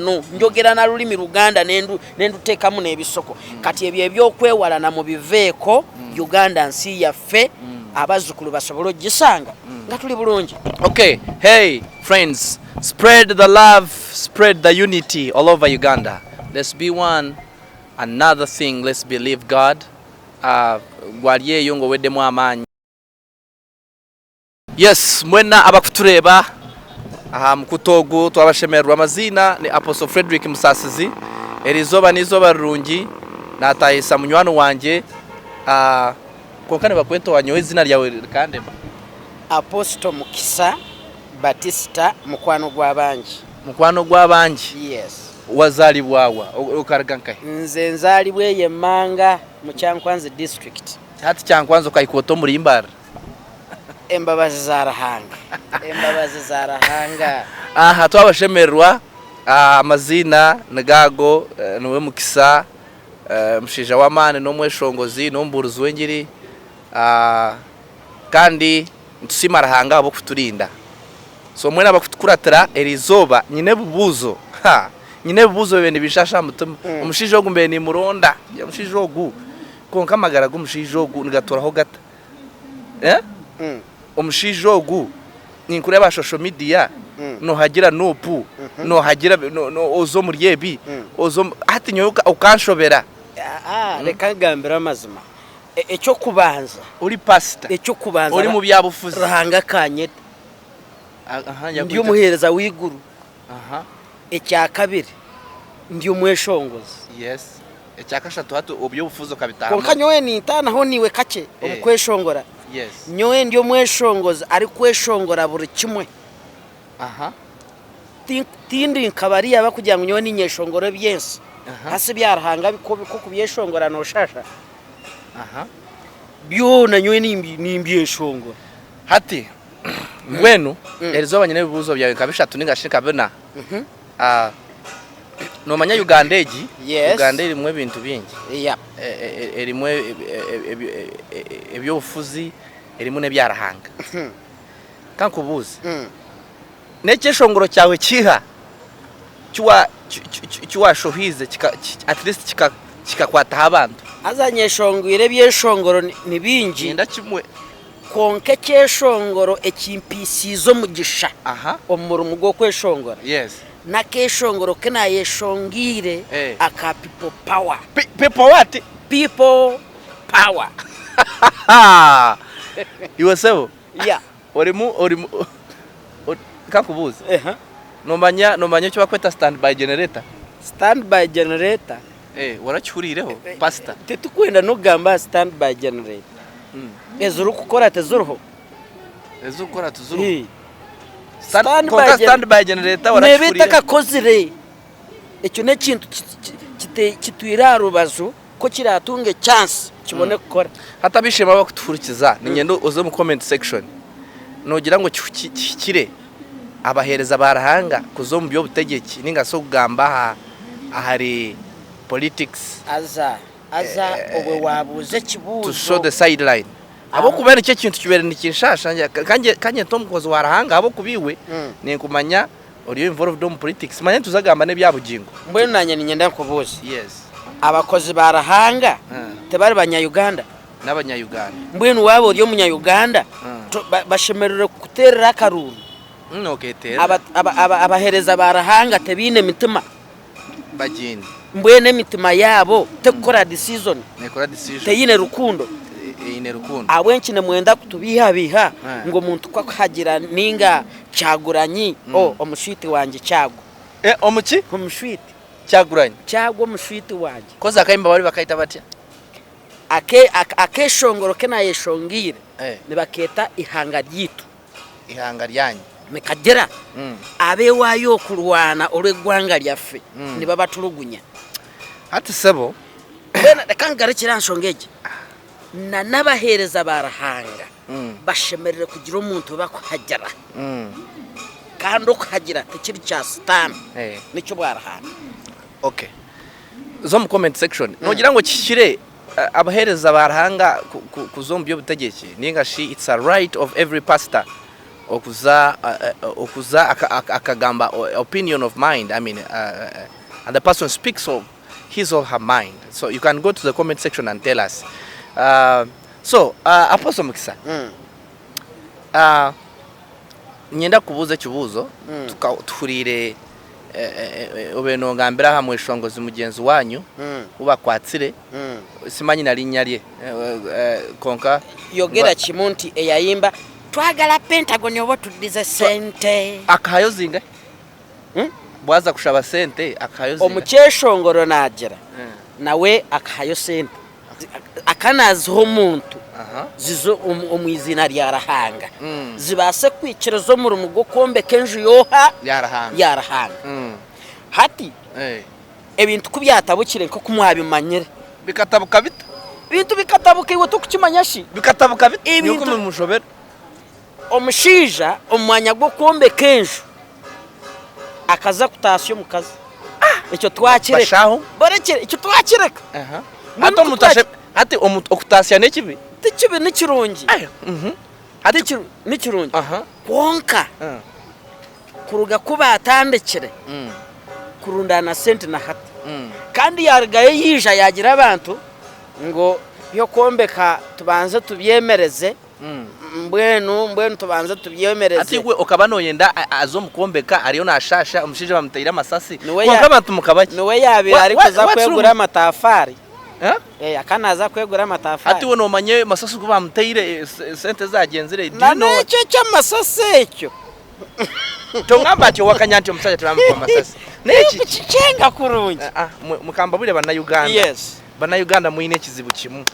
no njogera na lulimi Luganda nendu tekamu n'ebisoko kati ebyo ebyokwewalana mu biveeko Uganda nsi yaffe abazukulu basobola ogisanga nga tuli bulungi. Okay, hey friends, spread the love, spread the unity all over Uganda. Let's be one. Another thing, let's believe God. Gwaliye yongo wedemu amanyi. Yes, mwena abakutureba mukutogo twabashemerwa amazina ni Apostle Fredric Musasizi erizoba nizoba rurungi natayisa munywano wanje konkane bakwento wanyowe izina lyawe kandi Apostle Mukisa Batista mukwano gw'abanji. Yes. Wazali bwawa ukaragankahe nze nzali bweye manga mu Kyankwanzi district hati Kyankwanzi kayikoto muri imbara embabazi zarahanga aha twabashemerwa amazina nagago niwe Mukisa mshija w'amane no mweshongozi no mburuzi wengiri kandi ntusimarahanga abo kuturinda so mwena bakutukuratira erizoba nyine bubuzo nyine bubuzo bene bishasha mutima umushije ogumbe ni muronda ya mushije ogu konka magara gumushije ogu ngatoraho gata umushije ogu ninkureba social media no hagira nopu no hagira no ozo muryebi ozo hati nyoka ukanshobera reka gambira amazima ecyo kubanza uri pastor ecyo kubanza uri mu byabufuzi rahanga kanye ndi umuhereza w'iguru ecya kabiri ndi umweshongozi. Yes, ecya kashatu hatu obyobufuzo kabitaha konka nyowe ni tana ho niwe kake omukweshongora. Yes, nyowe ndi umweshongozi ari kweshongora buri kimwe tindi nkabari aba kugira ngo nyowe ni nyeshongoro byensi hasi byarahanga biko kubyeshongora no shasha byo na nyowe ni mbyeshongora hati mwenu erizoba nyine bibuzo byawe kabishatu ningashika bena no manya Ugandeji. Yes. Uganda irimwe bintu bingi erimwe ebyofuzi erimwe nebyarahanga kankubuze nekeshongoro cyawe kiha cywa shohize at least kikakwata abantu azanyeshongwire byeshongoro ni bingi ndakimwe konke keshongoro ekimpisizo mugisha omurumu gwo kweshongora. Yes, na keshongoro kena yeshongire aka people power. People what? People power. Iwasebo? Yeah. Orimu kakubuza. Nomanya cyo bakweta standby generator. Standby generator. Waracyurireho pastor. Tetukwenda no gamba standby generator. Ezuru kukora tezuruho. Ezuru kukora tezuruho. Standby generator waracyurireho. Nebitaka kozire. Ecyo ne kintu kitwira rubazo ko kiratunge chance kibone gukora. Hata bishema bakutufurikiza ni ngendo ozo mu comment section. Nogira ngo kire abahereza barahanga kuzo mu byo butegeki ninga so kugamba ahari politics aza obwe wabuze kibuzo to show the sideline abo kubera icyo kintu kibere ni kinshasha kanye Tom kozo warahanga abo kubiwe ni kumanya uri involved in politics manya tuzagamba ne byabugingo mbwe nanye ni nyenda kubuza. Yes, abakozi barahanga tebari banya-Uganda n'abanya-Uganda mbwenu wabo ryo munya-Uganda bashemerere kuterera karuru abahereza barahanga tebine mitima bagini mbwene mitima yabo tekora decision teyine rukundo abenshi ne mwenda kutubiha ngo muntu kwa hagira ninga cyaguranyi omushwiti wanje cyago omushwiti cyaguranyi cyago omushwiti wanje koza akayimba bari bakayita batya akeshongoro kena yeshongire ne baketa ihanga ryanyu mekagera abe wayo kurwana olwegwanga lyaffe ne babatulugunya hati sebo bena kangare kiranshongeje na nabahereza barahanga bashemerere kugira umuntu bakuhagera kandi okuhagira tekiri cya stam nicyo barahanga. Okay, zo mu comment section nogira ngo kikire abahereza barahanga kuzomba byo butegeki ninga shi it's a right of every pastor okuza akagamba opinion of mind. I mean, and the person speaks of his or her mind. So you can go to the comment section and tell us. Apostle Mukisa, nyenda kubuza kibuzo tukahurire obeno ngambira hamwe shongozi mugenzi wanyu uba kwatsire simanyi nalinya lye konka yogera kimunti eyayimba twagala Pentagon obo tudize sente akayozinga bwaza kushaba sente akayozinga omukyeshongoro najira nawe akayo sente akanazo omuntu zizo omwizina lyarahanga zibase kwikirizo mu rugo kombe kenju yoha yarahanga hati ebintu kubyatabukire nko kumwabimanyire bikatabuka bita bintu bikatabuka iwe tukukimanyashi bikatabuka bita nyuko mumushobera omushija omwanya gwo kombe kenju akaza kutasyo mukazi icyo twakireka borekere icyo twakireka hato mutashe hati okutasya nekibi tikibi nikirungi hati nikirungi konka kuruga kuba atandekire kurundana sente na hati kandi yargaye yija yagira abantu ngo yo kombeka tubanze tubyemereze mbwenu tubanze tubyemereze ati we okabano yenda azo mukombeka ariyo nashasha umushije bamutayira amasasi konka abantu mukabaki niwe yabira ariko za kwegura amatafari akanaza kwegura amatafari ati we no manye masasi kuba bamutayire sente zagenzire dino cyo cy'amasasi ecyo tongamba cyo wakanyanti omusaje turamukwa amasasi neki kicenga kurungi mukamba bure bana Uganda yes bana Uganda muine kizibu kimu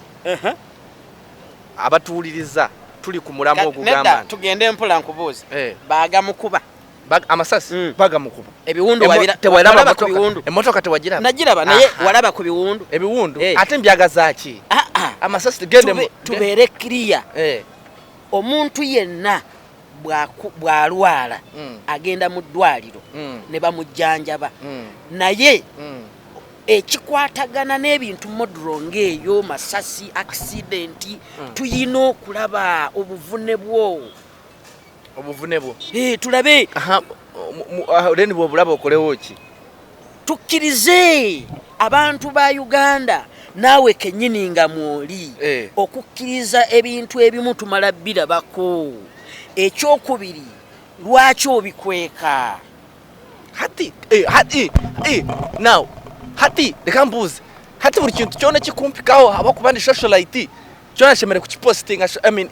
abatuliriza tuli kumulamo ogugamba tugende mpula nkubuze baga mukuba amasasi baga mukuba ebiwundu wabira tewalaba ku biwundu emotoka tewagira nagira naye walaba ku biwundu ebiwundu ate mbyaga zaki amasasi gende tubere clear omuntu yenna bwalwala agenda mu ddwaliro ne bamujjanjaba naye ekikwatagana n'ebintu modronge eyo masasi accident tuyina okulaba obuvune bwo tulabe leni bwobulaba okolewo ki tukkirize abantu ba Uganda nawe kenyini nga mwoli okukkiriza ebintu ebimu tumala birabako ekyokubiri lwaki obikweka hati now hati lekambuze hati buri kintu cyone kikumpikaho abakubandi socialite cyone shemere kukipostinga I mean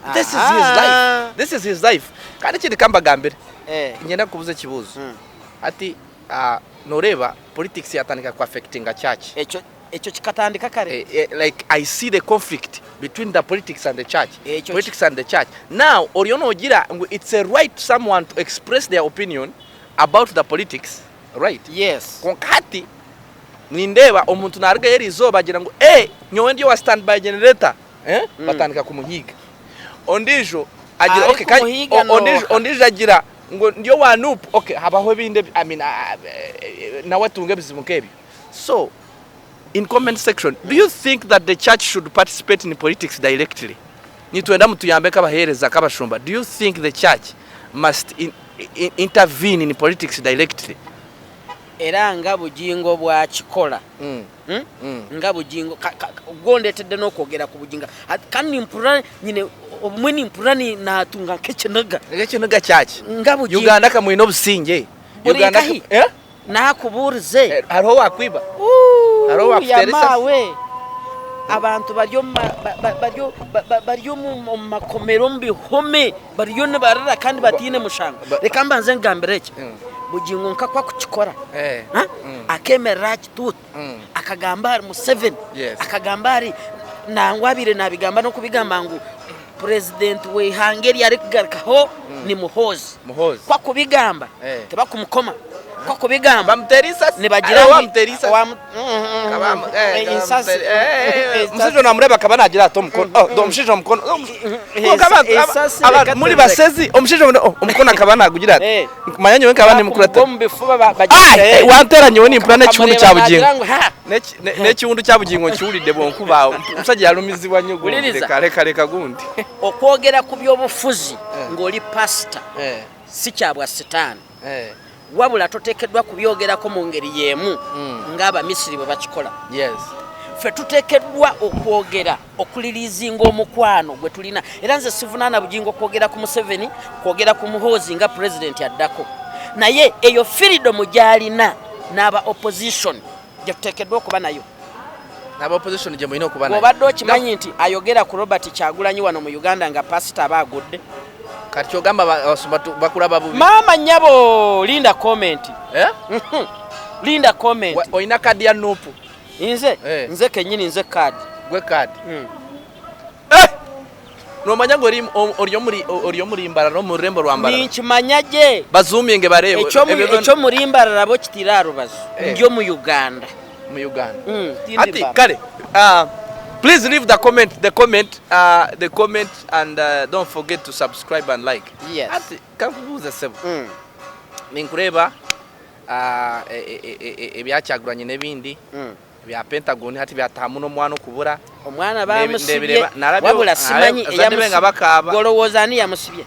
this is his life kandi kindi kambagambira ngenda kubuza kibuzo hati noreba politics yatandika ku affectinga church echo kikatandika kare like I see the conflict between the politics and the church now oriono ogira it's a right to someone to express their opinion about the politics right yes konkati nindeba omuntu narga yerizo bagira ngo nyowe ndiyo wa standby generator batandika kumuhiga ondijo agira okay ondijo agira ngo ndiyo wa nup okay habaho binde I mean nawe tunge bizimukebi so in comment section do you think that the church should participate in politics directly nitwenda mutuyambe kabahereza kabashumba do you think the church must intervene in politics directly era nga bujingo bwa kikola nga bujingo gondetedde n'okwogera ku bujinga kandi mpura nyine omweni mpurani natunga nk'ekinaga kyaki nga bujingo Uganda kamwino obusinge Uganda nakuburize hariho wakwiba hariho wakuteresa abantu baryo mu makomero mbihome baryo ne barara kandi batine mushanga reka mbanze ngambireke bujingo nkakwa kukikora akemera kitut akagambari mu 7 akagambari nangwabire nabigamba no kubigamba ngo president we Hungary ari kugarukaho ni muhozi kwa kubigamba teba kumukoma ko kubigamba bamterisa ne bagira bamterisa musije namureba kabana agira ato mukono domusije mukono muri basezi omusije umukono kabana agugira manyanyo wenka abandi mukurata wanteranye we nimpura n'ekiwundu cyabugingo n'ekiwundu cyabugingo kiwulidde bonkubawo umusajja yalumizibwa nyogo reka gundi okwogera ku byobufuzi ng'oli pastor si kyabwa sitaani wabula toteekeddwa kubyogerako mu ngeri y'emu ng'Abamisiri bwe bakikola. Ffe tuteekeddwa okwogera okulirizinga omukwano gwe tulina era nze sivunaana bugingo kwogera ku Museveni kwogera ku Muhoozi nga pulezidenti addako naye eyo freedom gy'alina n'aba opposition gye tuteekeddwa okuba nayo. Opposition gye mulina okuba nayo. Obadde okimanyi nti ayogera ku Robert Kyagulanyi wano mu Uganda nga pastor aba agudde. Kati kyogamba bakulaba bubi. Mama nyabo linda comment. Linda comment. Oyina kadi ya Nupu. Nze kenyini nze kadi. Gwe kadi. Nomanya ngo ori muri imbararo mu rembo rwambara. Ninkimanyaje. Bazuminge barebe. Echo muri imbararo bo kitiraro bazo. Ndyo mu Uganda. Mu Uganda. Ati kale. Please leave the comment and don't forget to subscribe and like. Yes. Ati kankubuza sebo. Ninkureba ebyakyagranye nebindi. Bya Pentagon hati byatamu no mwana kubura. Omwana bamusibye. Wabula simanyi eyamusibenga bakaba. Golowozani yamusibye.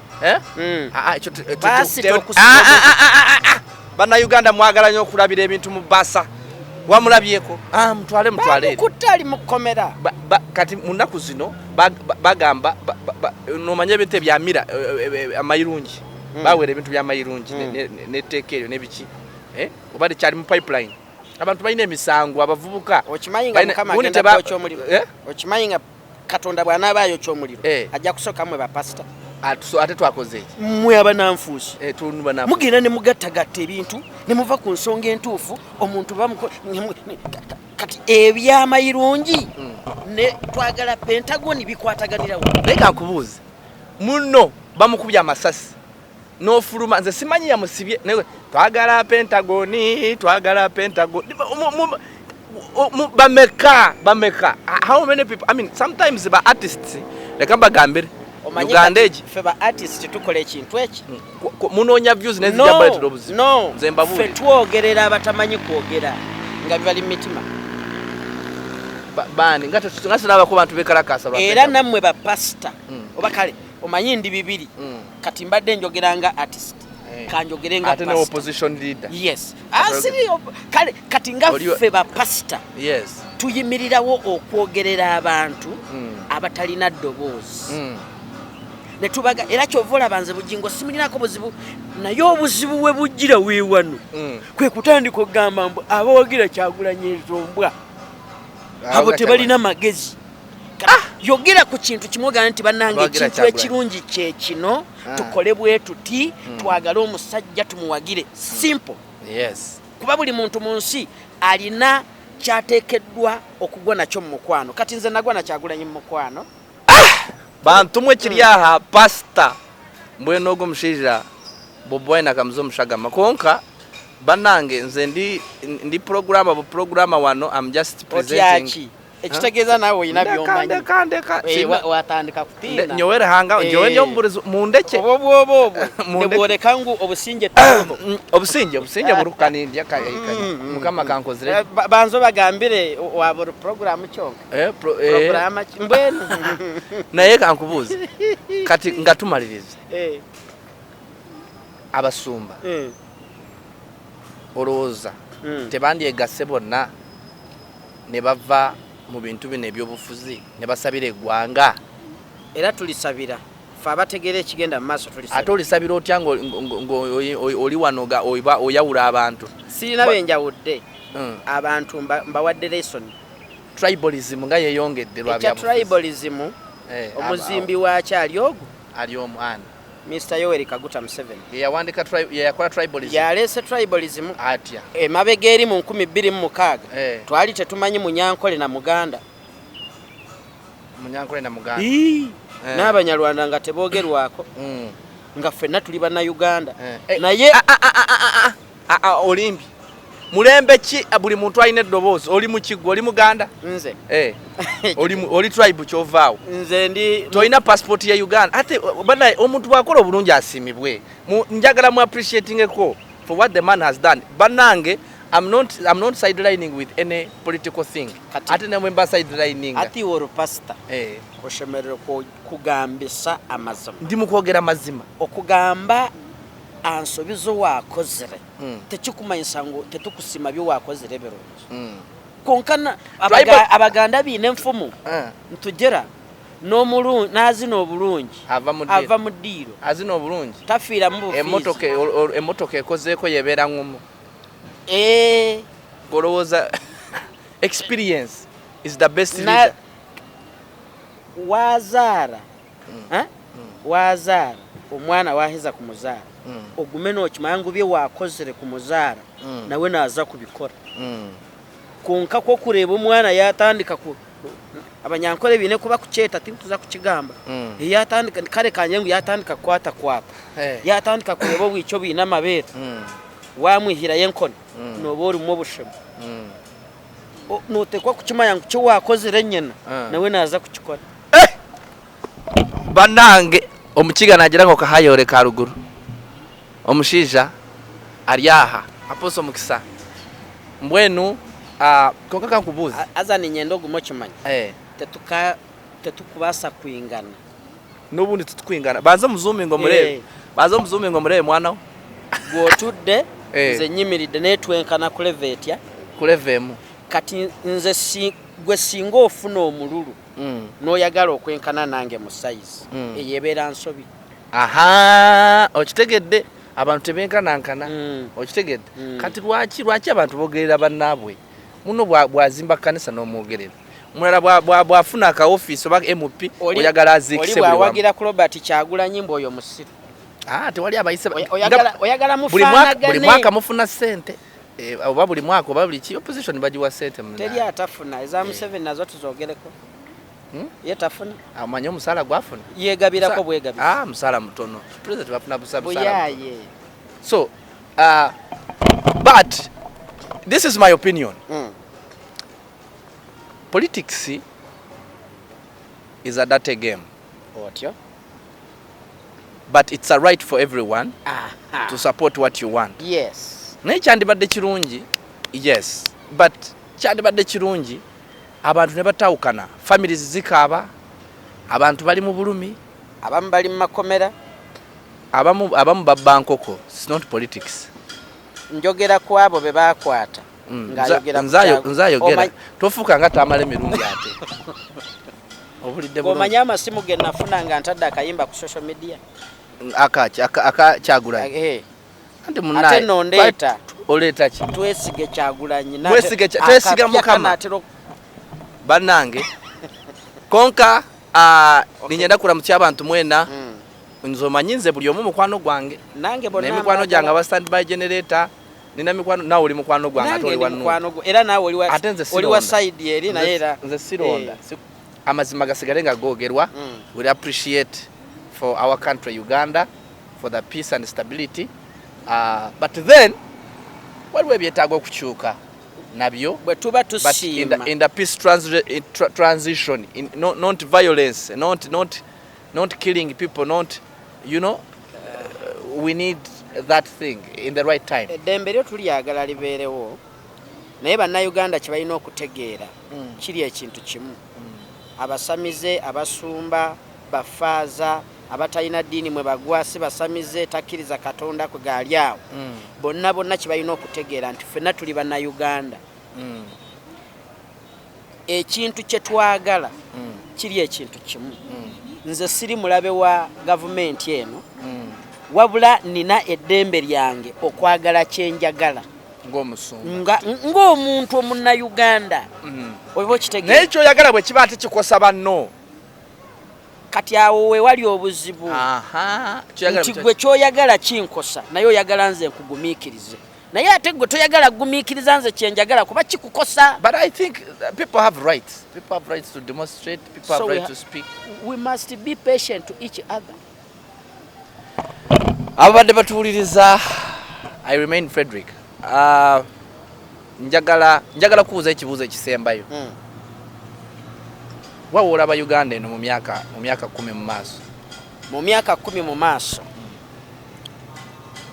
Bana Uganda mwagala nyo kulabira ebintu mu basa. Wamulabyeko mutwale kutali mukomera kati munaku zino bagamba nomanya ebintu byamira amayirungi bawere ebintu byamayirungi netekeyo nebiki obade cyari mu pipeline abantu bayine emisango abavubuka okimayinga mukama agenda kyo muliro okimayinga Katonda bwana abayo kyo muliro ajja kusoka mwe ba pastor ate twakoze mwe abananfuusi tunuma na mugenda ne mugattagatta ebintu ne muva ku nsonga entuufu omuntu kati ebyamayirungi ne twagala Pentagon bikwataganirawo. Leka nkubuuze muno bamukubye amasasi n'ofuluma nze simanyi yamusibye twagala Pentagon bameka how many people I mean sometimes ba artists leka mbagambire Uganda fe ba artist tukola ekintu eki munonya views nezija bale tulobuzi nze mbabuule fe twogerera abatamanyi kwogera nga bali mitima bani ngasilaba ko bantu bekalakasa era namwe ba pastor oba kale omanyi ndi bibiri kati mbadde njogeranga artist kanjogerenga pastor ate ne opposition leader yes asiri kale kati nga fe ba pastor yes tuyimirirawo okwogerera abantu abatalina ddoboozi ne tubaga era kyovola banze bugingo simulinako buzibu naye obuzibu we bujjira weewano kwe kutandika okugamba mbu abawagira Kyagulanyi entombwa abo tebalina magezi yogera ku kintu kimwogana nti bannange ekintu ekirungi kye kino tukole bwe tuti twagala omusajja tumuwagire simple kuba buli muntu mu nsi alina kyateekeddwa okugwa nakyo mu mukwano kati nze nagwa na Kyagulanyi mu mukwano bantu mwe kiri aha pasta mbweno go mushija boboy na kamzo mushagama konka banange nze ndi programa wano I'm just presenting ekitegeeza nawe ina byomanyi kande watandika kutina nyowere hanga njowe mundeke obo nebore kangu obusinje tabo obusinje burukani ndya mukama kankozire banzo bagambire waboro program kyonka program mbwenu naye kankubuza kati ngatumaliriza abasumba oroza tebandi egase bonna ne bava mu bintu bine ebyobufuzi ne basabira eggwanga era tulisabira fa abategera ekigenda mu maaso tulisabira ate olisabira otya oli wano oyawula abantu sirina benjawudde abantu mbawadde lesson tribalism nga yeyongedde lwa bya tribalism omuzimbi wakyo ali omwana Mr. Yoweri Kaguta Museveni yawandika yakola tribalism yalese tribalism atya emabega eri mu 2006 twali tetumanyi Munyankole na Muganda n'Abanyarwanda nga tebogerwako nga ffenna tuli banna Uganda naye olimbi mulembe ki buli muntu alina eddoboozi oli mukiggwa oli muganda nze oli tribe kyovaawo nze ndi toyina passport ya Uganda ate bana omuntu bwakola obulungi asimibwe njagala mu appreciating ko for what the man has done banange I'm not sidelining with any political thing ate nemwe mba sidelining ati woro pastor oshemerero kugambisa amazima ndi mukwogera mazima okugamba ansobizo wakozere tekikumanyisa ngo tetukusima byo wakozere birungi konkana abaganda bine enfumu ntugera no mulungi nazi no bulungi ava mudiro azino bulungi tafira mu emotoke ekozeko yebera ngumu golowoza experience is the best leader wazara omwana wahiza kumuzara ogume n'okimangu bye wakozere kumuzara nawe naza kubikora konka ko kureba omwana yatandika ku abanyankole bine kuba kucheta tuza kukigamba yatandika kare kanyengu yatandika kwata yatandika kureba wico bina mabere wamwihira yenkoni nobori mu bushema notekwa kukimanya ngo cyo wakozere nyena nawe naza kukikora banange omukiga nagira ngo kahayore ka ruguru omushija ariyaha aposo mukisa mbwenu konka kankubuza azani nyendo gumo kimanya tetukubasa kwingana n'ubundi tutukwingana banza muzumi ngo murebe mwana gwotudde nze nyimiride netwenkana kulevetya kulevemu kati nze gwe singa ofuna omululu noyagala okwenkana nange mu size eyebera nsobi okitegedde abantu tebenkanankana okitegedde kati lwaki abantu bogerera bannaabwe muno bwazimba kanisa n'omwogerera mulala bwafuna aka office oba MP oyagala azikise buli wagira ku Robert Kyagula nyimbo oyo musiru tewali abayise oyagala mufanagane buli mwaka mufuna sente oba buli mwaka oba buli ki opposition bajiwa sente munna teri atafuna eza mu 7 nazo tuzogereko yetafuna amanya omusala gwafuna yegabirako bwegabisa musala mutono president bafuna busala buyaye so but this is my opinion politics is a dirty game but it's a right for everyone to support what you want naye kyandibadde kirungi yes but kyandibadde kirungi abantu ne batawukana families zikaaba abantu bali mu bulumi abamu bali mu makomera abamu babba nkoko it's not politics njogera ku abo be bakwata nzayogera tofuuka nga tamala emirundi ate obulidde bulungi omanya amasimu ge nafuna nga ntadde akayimba ku social media Kyagula ante munnaye ate nondeeta oleeta ki twesige Kyagulanyi twesiga mukama bannange konka ninyenda kuramutya abantu mwena nzomanyi nze buli omu mukwano gwange n'emikwano gyange aba standby generator nina mikwano nawe oli mukwano gwange ate oli wano era nawe oli wa side eri naye era nze sironda amazima gasigale nga googerwa we appreciate for our country Uganda for the peace and stability but then waliwo ebyetaaga okukyuka nabyo bwe tuba tusiima in the peace transition not violence not killing people not we need that thing in the right time eddembe lyo tulyagala libeerewo naye bannayuganda kye balina okutegeera kiri ekintu kimu abasamize abasumba bafaaza abatalina ddiini mwe bagwasi basamize takkiriza katonda kwe gaali awo bonna kye balina okutegeera nti ffenna tuli bannayuganda ekintu kye twagala kiri ekintu kimu nze siri mulabe wa gavumenti eno wabula nina eddembe lyange okwagala kyenjagala ng'omuntu omunnayuganda oba okitegeera naye kyoyagala bwe kiba ate kikosa banno kati awo we wali obuzibu nti gwe kyoyagala kinkosa naye oyagala nze nkugumiikirize naye ate gwe toyagala kugumiikiriza nze kyenjagala kuba kikukosa. But I think people have rights to demonstrate, people have rights to speak. We must be patient to each other. Abadde batuwuliriza, I remain Fredric. njagala kubuuza ekibuuzo ekisembayo. Wawola ba Uganda eno mu myaka 10 mu maaso. Mu myaka 10 mu maaso.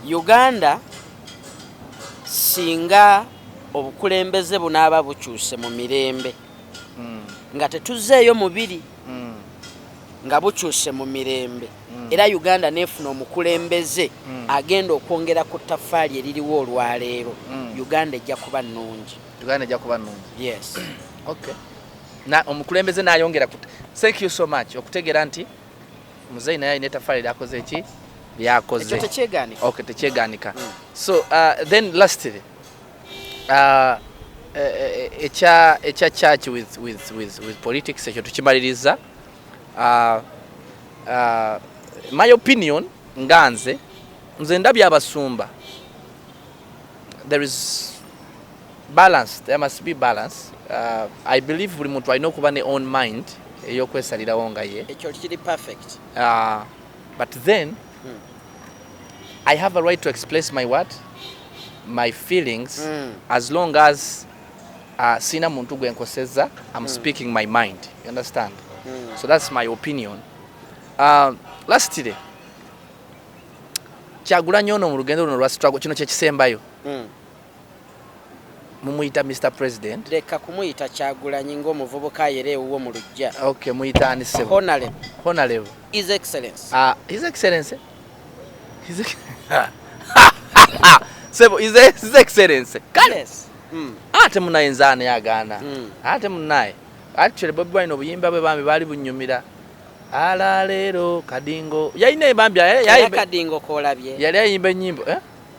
Uganda singa obukulembeze bunaaba bukyuse mu mirembe. Nga tetuzeeyo mubiri. Nga bukyuse mu mirembe. Era Uganda nefuna omukulembeze agenda okwongera ku ttafaali eririwo olwaleero. Uganda ejja kuba nnungi. Uganda ejja kuba nnungi. Yes. Okay. Na omukulembeze n'ayongera thank you so much okutegeera nti muzeyi naye ayina ttafaali lyakoze eki lyakoze. Ekyo tekyeganika. Okay, tekyeganika. So then lastly echa church with politics ekyo tukimaliriza. My opinion nganze nze ndabye abasumba. There is balance, there must be balance. I believe buli muntu alina okuba ne own mind ey'okwesalirawo nga ye. Ekyo kiri perfect. But then I have a right to express my feelings as long as sina muntu gwe nkoseza. I'm speaking my mind. You understand? So that's my opinion. Lastly, Kyagulanyi ono mu lugendo luno lwa struggle kino kyekisembayo. Mumuyita Mr. President. Leka kumuyita Kyagulanyi ng'omuvubuka ayereewuwo mu lujja. Okay, muyita ani sebo? Honorable. His Excellency. His Excellency. Sebo, His Excellency. Yes. Ate munayinza ani yagaana. Ate munaye. Actually Bobi Wine obuyimba bwe bambi bali bunyumira. Alalero kadingo. Yayina ebambya ya kadingo kolabye. Yali ayimba nyimbo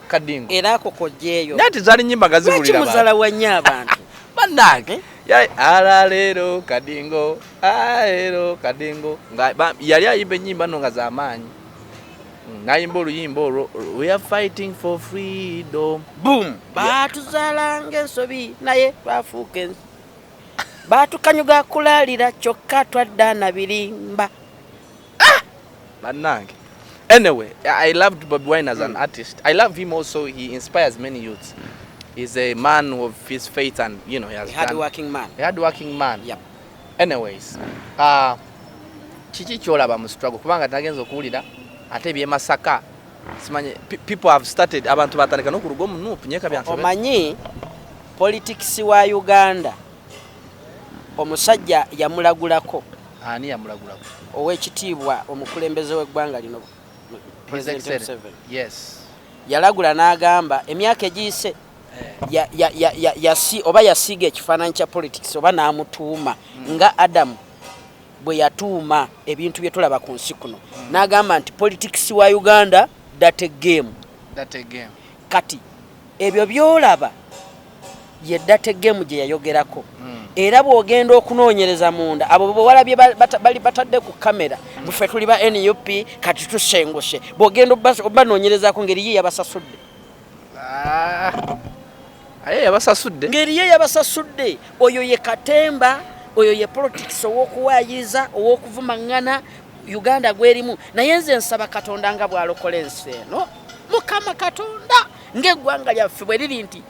kadingo. Era kokojeyo. Nati zali nyimba gazibulira. Muzala wanya abantu. Banage. Alalero kadingo. Aero kadingo. Yali ayimba nyimba nonga za amaanyi. Nayimba oluyimba we are fighting for freedom. Boom. Batuzalanga ensobi naye twafuuka batukanyuga kulalira kyokka twaddana birimba. Banange. Anyway, I loved Bobi Wine as an artist. I love him also. He inspires many youths. He's a man of his faith and, you know, he has hard-working man. A hard-working man. Yep. Anyways, kiki kyolaba mu struggle kubanga nagenza okuwulira ate bye Masaka. Simanye people have started abantu batandika n'okuluga omunuupu nyeka byantu. Omanyi politics wa Uganda. Omusajja yamulagulako. Ani yamulagulako? Owekitiibwa omukulembeze w'eggwanga lino. Yes. Yalagula n'agamba emyaka egiyise oba yasiiga ekifaananyi kya politics oba n'amutuuma nga Adamu bwe yatuuma ebintu bye tulaba ku nsi kuno. N'agamba nti politics wa Uganda that a game. Kati ebyo byolaba ye that a game gye yayogerako. Era bw'ogenda okunoonyereza munda abo bwalabye bali batadde ku kamera bufe tuli ba NUP kati tusengose bw'ogenda obanoonyerezaako ngeri ye yabasasudde. Ngeri ye yabasasudde. Oyo ye katemba, oyo ye politics ow'okuwaayiza, ow'okuvumangana Uganda gwerimu. Naye nze nsaba Katonda nga bw'alokola ensi eno. Mukama Katonda ng'eggwanga lyaffe bwe liri nti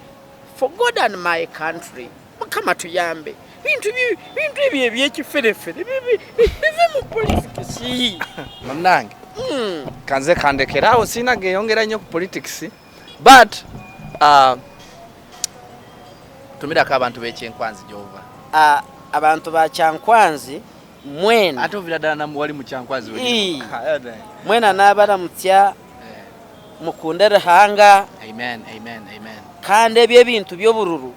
for God and my country. Mukama tuyambe. Bintu ebyo ebyekiferefere bive mu politics. Munange. Kanze kandekerawo sina geyongera nnyo ku politics. But tumirako abantu b'ekyenkwanzi gy'ova. Abantu ba Kyankwanzi mwena. Ate ovira ddala wali mu Kyankwanzi we. Mwena n'abaramutya mukunde Ruhanga. Amen. Kandi ebintu by'obururu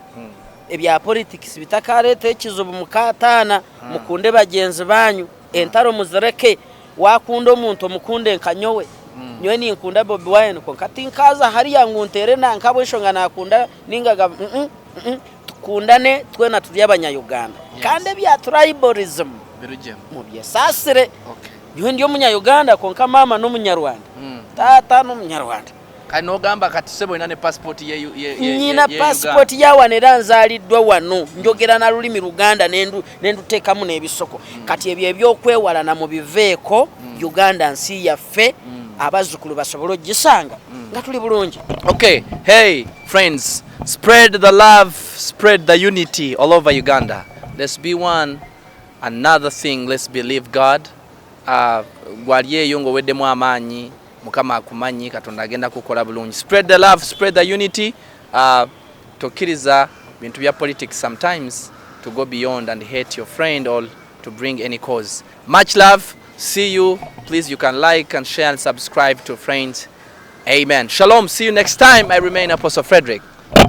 ebya politics bitakareeta ekizibu mukataana mukunde bagenzi banyu entaro muzireke wakunda omuntu omukunde nkanyowe nyowe ninkunda Bobi Wine ko kati nkaza hariya nguntere nankabwesho nga nakunda ningaga tukundane twena tuli abanya-Uganda. Kandi ebya tribalism mu byesasire nyowe ndi omunya-Uganda konka mama n'omunyarwanda tata n'omunyarwanda. Kano gamba kati sebo ina ne passport ye nyina passport ya wanera nzaliddwa wano njogera na lulimi Luganda nendu tekamu n'ebisoko. Kati ebyo ebyokwewala na mu biveeko Uganda nsi yaffe abazzukulu basobole ogisanga nga tuli bulungi. Okay, hey friends, spread the love, spread the unity all over Uganda. Let's be one. Another thing, let's believe God. Gwali eyo ng'oweddemu amaanyi, Mukama akumanyi, Katonda agenda kukola bulungi. Spread the love, spread the unity. Tokkiriza bintu bya politics sometimes to go beyond and hate your friend or to bring any cause. Much love. See you. Please, you can like and share and subscribe to friends. Amen. Shalom. See you next time. I remain Apostle Fredric.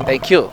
Thank you.